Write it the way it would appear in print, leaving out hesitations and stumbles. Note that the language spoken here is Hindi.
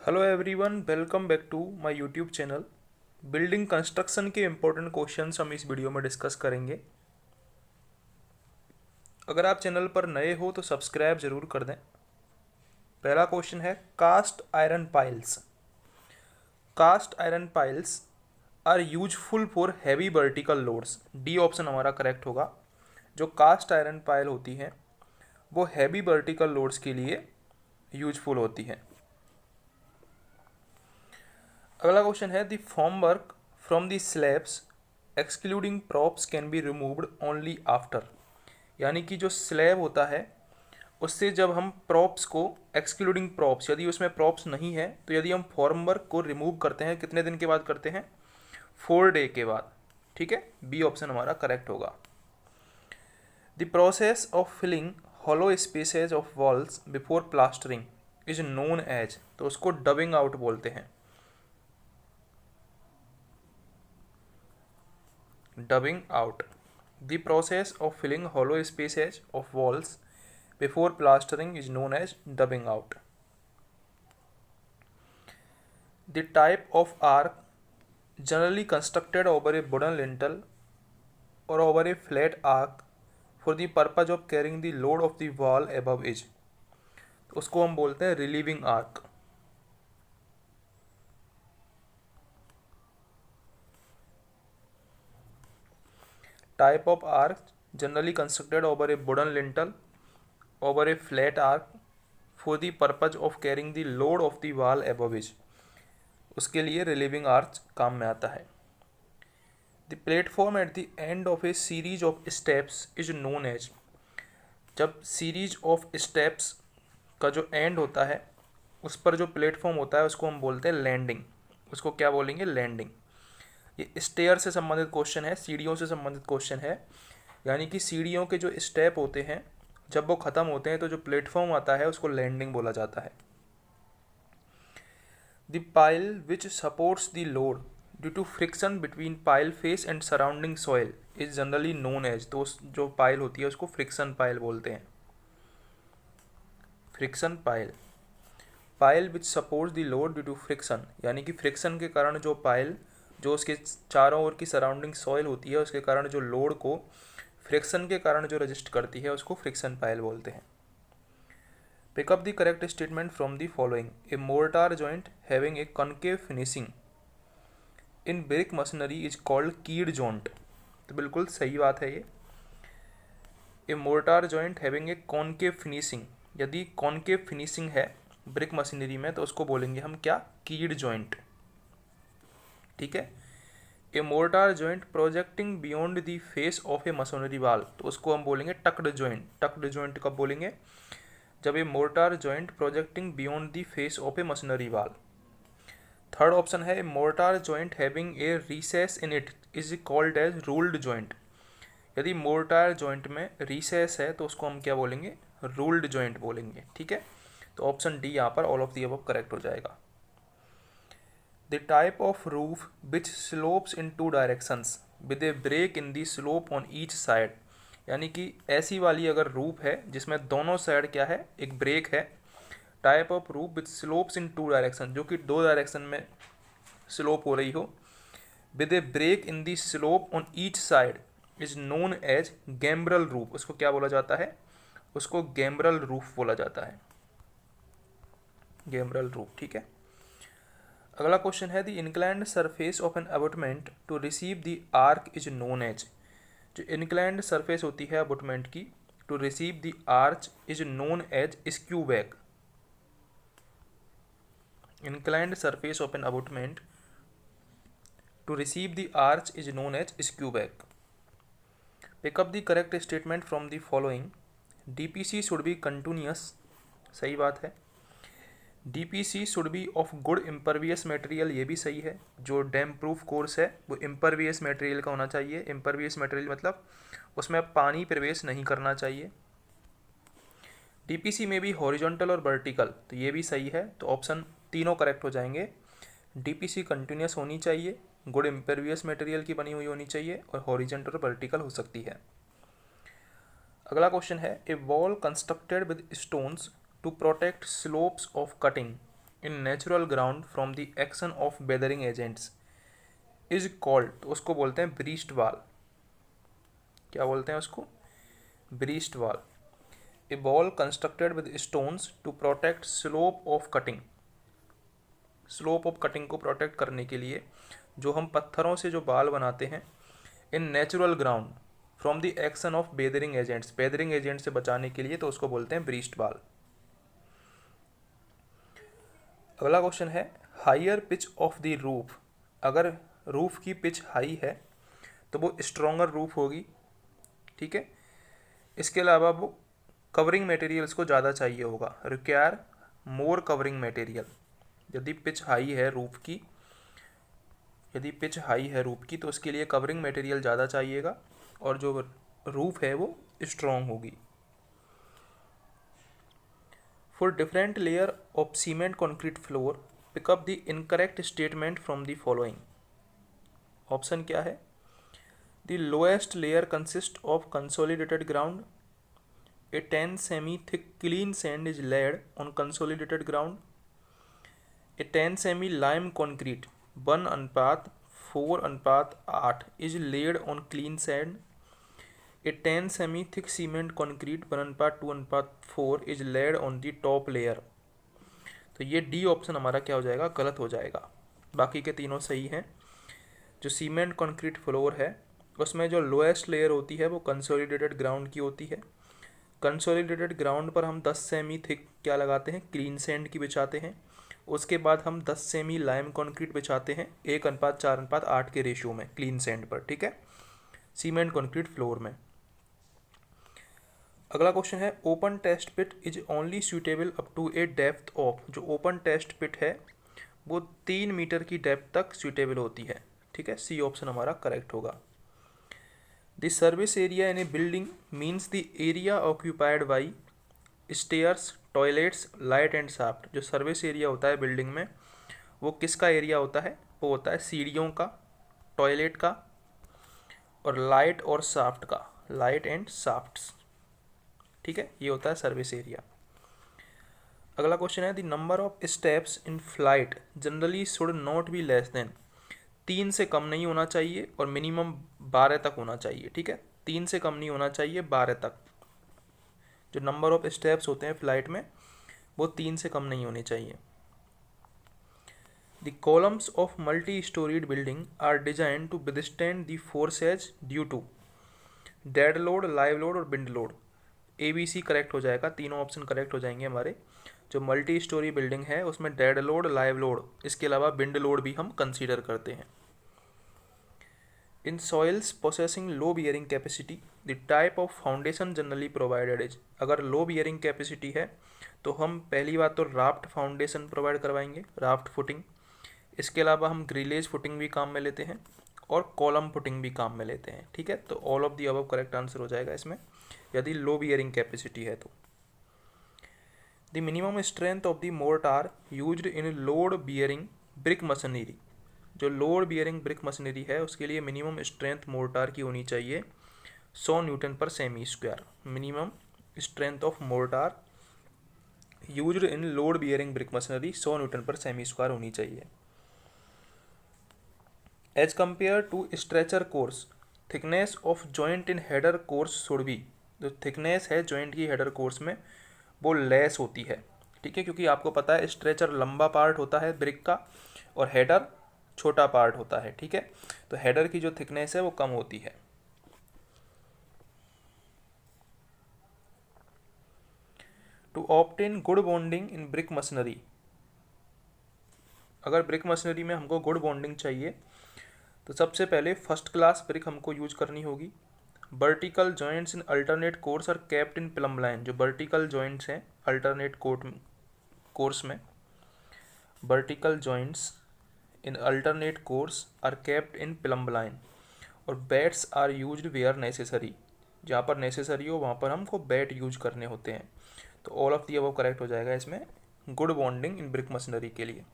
Hello everyone, welcome back to my YouTube channel. Building construction के इम्पोर्टेंट क्वेश्चंस हम इस वीडियो में डिस्कस करेंगे। अगर आप चैनल पर नए हो तो सब्सक्राइब जरूर कर दें। पहला क्वेश्चन है cast iron piles. Cast iron piles are useful for heavy vertical loads. D option हमारा करेक्ट होगा। जो कास्ट आयरन पाइल होती हैं वो हैवी वर्टिकल लोड्स के लिए यूजफुल होती हैं। अगला क्वेश्चन है the formwork from the slabs excluding props can be removed only after. यानी कि जो स्लैब होता है उससे जब हम प्रॉप्स को एक्सक्लूडिंग प्रॉप्स, यदि उसमें प्रॉप्स नहीं है तो यदि हम फॉर्मवर्क को रिमूव करते हैं कितने दिन के बाद करते हैं? 4 डे के बाद। ठीक है, बी ऑप्शन हमारा करेक्ट होगा। The process of filling hollow spaces of walls before plastering is known as, तो उसको डबिंग आउट बोलते हैं। Dubbing out. The process of filling hollow spaces of walls before plastering is known as dubbing out. The type of arch generally constructed over a wooden lintel or over a flat arch for the purpose of carrying the load of the wall above is, उसको हम बोलते हैं relieving arch. Type of arch generally constructed over a wooden lintel over a flat arch for the purpose of carrying the load of the wall above is, उसके लिए रिलीविंग आर्च काम में आता है। The platform at the end of a series of steps is known as, जब सीरीज ऑफ स्टेप्स का जो एंड होता है उस पर जो प्लेटफॉर्म होता है उसको हम बोलते हैं लैंडिंग। उसको क्या बोलेंगे? लैंडिंग। ये स्टेयर से संबंधित क्वेश्चन है, सीढ़ियों से संबंधित क्वेश्चन है। यानी कि सीढ़ियों के जो स्टेप होते हैं जब वो ख़त्म होते हैं तो जो प्लेटफॉर्म आता है उसको लैंडिंग बोला जाता है। The pile which supports the load due to friction between pile face and surrounding soil is generally known as, तो जो पाइल होती है उसको फ्रिक्शन पाइल बोलते हैं। Friction pile. Pile which supports the load due to friction, यानी कि फ्रिक्शन के कारण जो पाइल, जो उसके चारों ओर की सराउंडिंग सॉइल होती है उसके कारण जो लोड को फ्रिक्शन के कारण जो रजिस्ट करती है उसको फ्रिक्शन पाइल बोलते हैं। Pick up the correct statement from the following. A mortar joint having a concave finishing in brick masonry is called keyed joint. तो बिल्कुल सही बात है ये। A mortar joint having a concave finishing, यदि concave finishing है ब्रिक मशीनरी में तो उसको बोलेंगे हम क्या? कीड जॉइंट। ठीक है। A mortar joint projecting beyond the face of a masonry wall, तो उसको हम बोलेंगे टक्ड जॉइंट। टक्ड जॉइंट कब बोलेंगे? जब a mortar joint projecting beyond the face of a masonry wall. Third option है mortar joint having a recess in it is called as ruled joint. यदि मोर्टार जॉइंट में रिसेस है तो उसको हम क्या बोलेंगे? रूल्ड जॉइंट बोलेंगे। ठीक है, तो ऑप्शन डी यहाँ पर all of the above correct हो जाएगा। The type of roof which slopes in two directions with a break in the slope on each side, यानी कि ऐसी वाली अगर रूफ है जिसमें दोनों साइड क्या है? एक ब्रेक है। Type of roof with slopes in two direction, जो कि 2 डायरेक्शन में स्लोप हो रही हो, with a break in the slope on each side is known as gambrel roof. उसको क्या बोला जाता है? उसको गैम्ब्रल रूफ बोला जाता है। Gambrel roof. ठीक है। अगला क्वेश्चन है the inclined surface of an abutment to receive the arch is known as. जो इंक्लाइंड सरफेस होती है अबटमेंट की to receive the arch is known as skew back. Inclined surface of an abutment to receive the arch is known as skew back. Pick up the correct statement from the following. DPC should be continuous. सही बात है। DPC should be of good impervious material, ये भी सही है। जो डैम प्रूफ कोर्स है वो impervious material का होना चाहिए। impervious material मतलब उसमें पानी प्रवेश नहीं करना चाहिए। DPC में भी हॉरिजॉन्टल और वर्टिकल, तो ये भी सही है। तो ऑप्शन तीनों करेक्ट हो जाएंगे। DPC कंटिन्यूस होनी चाहिए, गुड इम्पेरियस मटेरियल की बनी हुई होनी चाहिए और हॉरिजॉन्टल और वर्टिकल हो सकती है। अगला क्वेश्चन है a wall constructed with stones to protect slopes of cutting in natural ground from the action of weathering agents is called, तो उसको बोलते हैं ब्रीस्ट वॉल। क्या बोलते हैं उसको? Breast wall. A wall constructed with stones to protect slope of cutting. Slope of cutting को प्रोटेक्ट करने के लिए जो हम पत्थरों से जो बाल बनाते हैं in natural ground from the action of weathering agents, weathering agent से बचाने के लिए, तो उसको बोलते हैं ब्रीस्ट वॉल। अगला क्वेश्चन है higher pitch of the roof. अगर रूफ की पिच हाई है तो वो स्ट्रॉन्गर रूफ होगी, ठीक है। इसके अलावा वो कवरिंग मटेरियल्स को ज़्यादा चाहिए होगा, रिक्वायर मोर कवरिंग मटेरियल। यदि पिच हाई है रूफ की, यदि पिच हाई है रूफ की तो उसके लिए कवरिंग मटेरियल ज़्यादा चाहिएगा और जो रूफ है वो स्ट्रॉन्ग होगी। For different layer of cement concrete floor pick up the incorrect statement from the following. Option क्या है? The lowest layer consist of consolidated ground, A 10 semi thick clean sand is laid on consolidated ground, a 10 semi lime concrete 1:4:8 is laid on clean sand, a 10 semi thick cement concrete 1:2:4 is laid on the top layer। तो ये डी ऑप्शन हमारा क्या हो जाएगा? गलत हो जाएगा। बाकी के तीनों सही हैं। जो सीमेंट कंक्रीट फ्लोर है उसमें जो लोएस्ट लेयर होती है वो कंसोलिडेटेड ग्राउंड की होती है। कंसोलिडेटेड ग्राउंड पर हम 10 सेमी थिक क्या लगाते हैं? क्लीन सैंड की बिछाते हैं। उसके बाद हम 10 सेमी लाइम कंक्रीट बिछाते हैं 1:4:8 के रेशियो में क्लीन सैंड पर, ठीक है, सीमेंट कंक्रीट फ्लोर में। अगला क्वेश्चन है open test pit is only suitable up to a depth of. जो ओपन टेस्ट पिट है वो 3 मीटर की डेप्थ तक सूटेबल होती है, ठीक है। सी ऑप्शन हमारा करेक्ट होगा। The service area in a building means the area occupied by stairs, toilets, light and shaft। जो सर्विस एरिया होता है बिल्डिंग में वो किसका एरिया होता है? वो होता है सीढ़ियों का, टॉयलेट का और लाइट और शाफ्ट का, लाइट एंड शाफ्ट्स, ठीक है, ये होता है सर्विस एरिया। अगला क्वेश्चन है the number of steps in flight generally should not be less than. 3 से कम नहीं होना चाहिए और मिनिमम 12 तक होना चाहिए, ठीक है। 3 से कम नहीं होना चाहिए, 12 तक। जो नंबर ऑफ स्टेप्स होते हैं फ्लाइट में वो 3 से कम नहीं होने चाहिए। The columns of multi storied building are design to withstand the forces due to dead load, live load और विंड लोड। ABC करेक्ट हो जाएगा, तीनों ऑप्शन करेक्ट हो जाएंगे हमारे। जो मल्टी स्टोरी बिल्डिंग है उसमें डेड लोड, लाइव लोड, इसके अलावा विंड लोड भी हम कंसीडर करते हैं। In soils possessing low bearing capacity the type of foundation generally provided is. अगर लो बियरिंग कैपेसिटी है तो हम पहली बात तो राफ्ट फाउंडेशन प्रोवाइड करवाएंगे, राफ्ट फुटिंग। इसके अलावा हम ग्रिलेज फुटिंग भी काम में लेते हैं और कॉलम फुटिंग भी काम में लेते हैं, ठीक है। तो all of the above correct answer हो जाएगा इसमें यदि लो बियरिंग कैपेसिटी है तो। The minimum strength of the mortar used in load bearing brick machinery. जो लोड बियरिंग ब्रिक मशीनरी है उसके लिए मिनिमम स्ट्रेंथ मोर्टार की होनी चाहिए 100 newton per semi square. Minimum strength of mortar used in load bearing brick masonry 100 newton per semi square होनी चाहिए। As compare to stretcher course thickness of joint in header course should be. जो थिकनेस है जॉइंट की हेडर कोर्स में वो लेस होती है, ठीक है, क्योंकि आपको पता है स्ट्रेचर लंबा पार्ट होता है ब्रिक का और हेडर छोटा पार्ट होता है, ठीक है। तो हेडर की जो थिकनेस है वो कम होती है। To obtain good bonding in brick masonry. अगर ब्रिक मशीनरी में हमको गुड बॉन्डिंग चाहिए तो सबसे पहले फर्स्ट क्लास ब्रिक हमको यूज करनी होगी। Vertical joints in alternate course और कैप्ड इन प्लम लाइन। जो वर्टिकल जॉइंट्स हैं अल्टरनेट कोर्स में, vertical joints in alternate course are capped in plumb line. और bats are used where necessary. जहाँ पर नेसेसरी हो वहाँ पर हमको बैट यूज करने होते हैं। तो all of the above correct हो जाएगा इसमें good bonding in brick machinery के लिए।